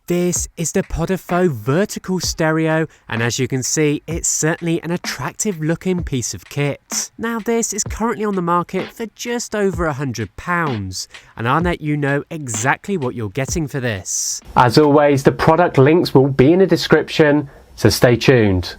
This is the Podofo vertical stereo, and as you can see, it's certainly an attractive looking piece of kit. Now this is currently on the market for just over £100, and I'll let you know exactly what you're getting for this. As always, the product links will be in the description, so stay tuned.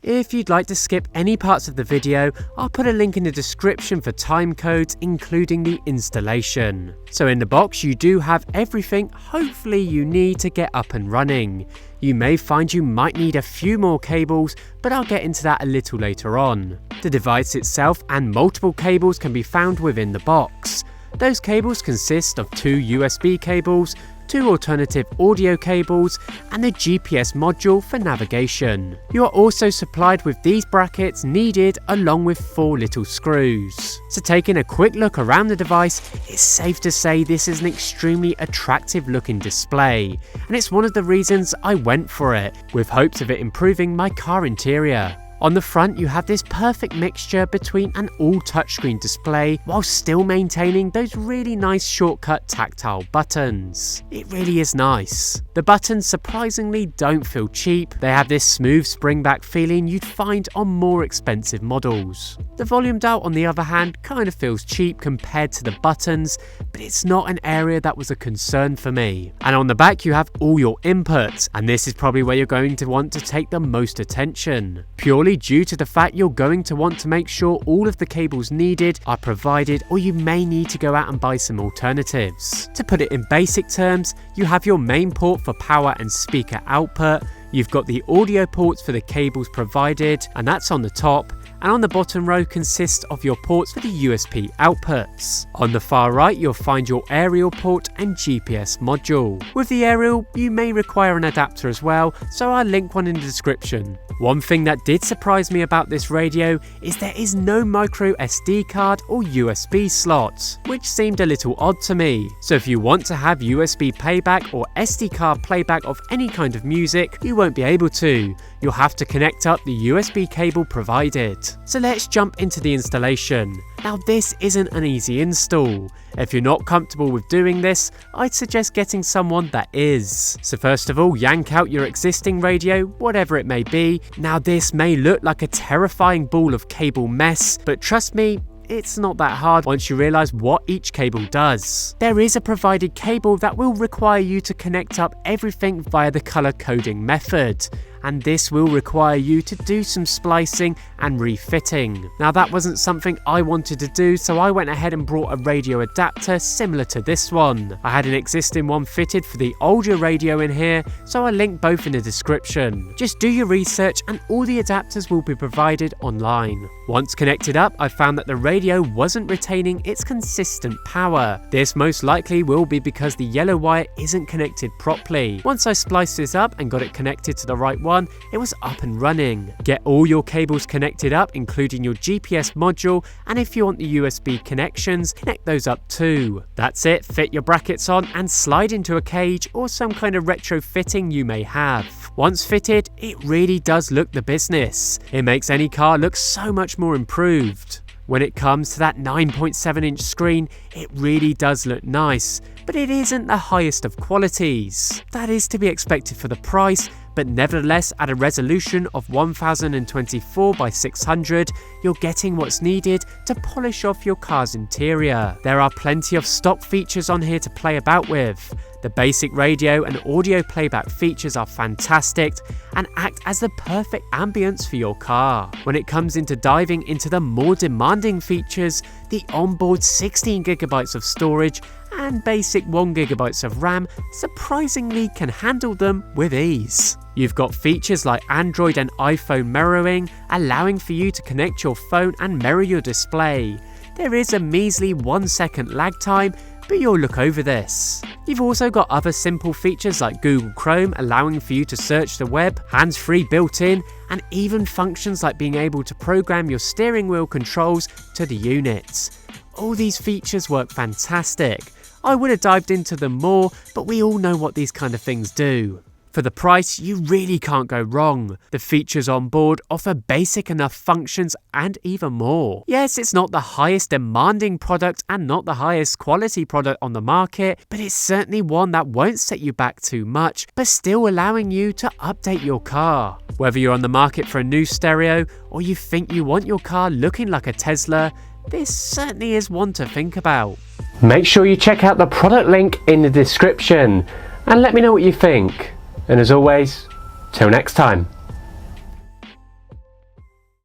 If you'd like to skip any parts of the video, I'll put a link in the description for time codes, including the installation. So in the box you do have everything hopefully you need to get up and running. You may find you might need a few more cables, but I'll get into that a little later on. The device itself and multiple cables can be found within the box. Those cables consist of 2 USB cables, 2 alternative audio cables, and the GPS module for navigation. You are also supplied with these brackets needed along with 4 little screws. So taking a quick look around the device, it's safe to say this is an extremely attractive looking display, and it's one of the reasons I went for it, with hopes of it improving my car interior. On the front you have this perfect mixture between an all touchscreen display while still maintaining those really nice shortcut tactile buttons. It really is nice. The buttons surprisingly don't feel cheap. They have this smooth spring-back feeling you'd find on more expensive models. The volume dial on the other hand kind of feels cheap compared to the buttons, but it's not an area that was a concern for me. And on the back you have all your inputs, and this is probably where you're going to want to take the most attention. Purely due to the fact you're going to want to make sure all of the cables needed are provided, or you may need to go out and buy some alternatives. To put it in basic terms, you have your main port for power and speaker output, you've got the audio ports for the cables provided, and that's on the top, and on the bottom row consists of your ports for the USB outputs. On the far right you'll find your aerial port and GPS module. With the aerial you may require an adapter as well, so I'll link one in the description. One thing that did surprise me about this radio is there is no micro SD card or USB slot, which seemed a little odd to me. So if you want to have USB playback or SD card playback of any kind of music, you won't be able to. You'll have to connect up the USB cable provided. So let's jump into the installation. Now this isn't an easy install. If you're not comfortable with doing this, I'd suggest getting someone that is. So first of all, yank out your existing radio, whatever it may be. Now this may look like a terrifying ball of cable mess, but trust me, it's not that hard once you realise what each cable does. There is a provided cable that will require you to connect up everything via the colour coding method, and this will require you to do some splicing and refitting. Now that wasn't something I wanted to do, so I went ahead and brought a radio adapter similar to this one. I had an existing one fitted for the older radio in here, so I'll link both in the description. Just do your research and all the adapters will be provided online. Once connected up, I found that the radio wasn't retaining its consistent power. This most likely will be because the yellow wire isn't connected properly. Once I spliced this up and got it connected to the right one, it was up and running. Get all your cables connected up, including your GPS module, and if you want the USB connections, connect those up too. That's it, fit your brackets on and slide into a cage or some kind of retrofitting you may have. Once fitted, it really does look the business. It makes any car look so much more improved. When it comes to that 9.7-inch screen, it really does look nice, but it isn't the highest of qualities. That is to be expected for the price, but nevertheless at a resolution of 1024 by 600, you're getting what's needed to polish off your car's interior. There are plenty of stock features on here to play about with. The basic radio and audio playback features are fantastic and act as the perfect ambience for your car. When it comes into diving into the more demanding features, the onboard 16GB of storage and basic 1GB of RAM surprisingly can handle them with ease. You've got features like Android and iPhone mirroring, allowing for you to connect your phone and mirror your display. There is a measly 1 second lag time, but you'll look over this. You've also got other simple features like Google Chrome allowing for you to search the web, hands-free built in, and even functions like being able to program your steering wheel controls to the units. All these features work fantastic. I would have dived into them more, but we all know what these kind of things do. For the price, you really can't go wrong. The features on board offer basic enough functions and even more. Yes, it's not the highest demanding product and not the highest quality product on the market, but it's certainly one that won't set you back too much, but still allowing you to update your car. Whether you're on the market for a new stereo or you think you want your car looking like a Tesla, this certainly is one to think about. Make sure you check out the product link in the description and let me know what you think. And as always, till next time.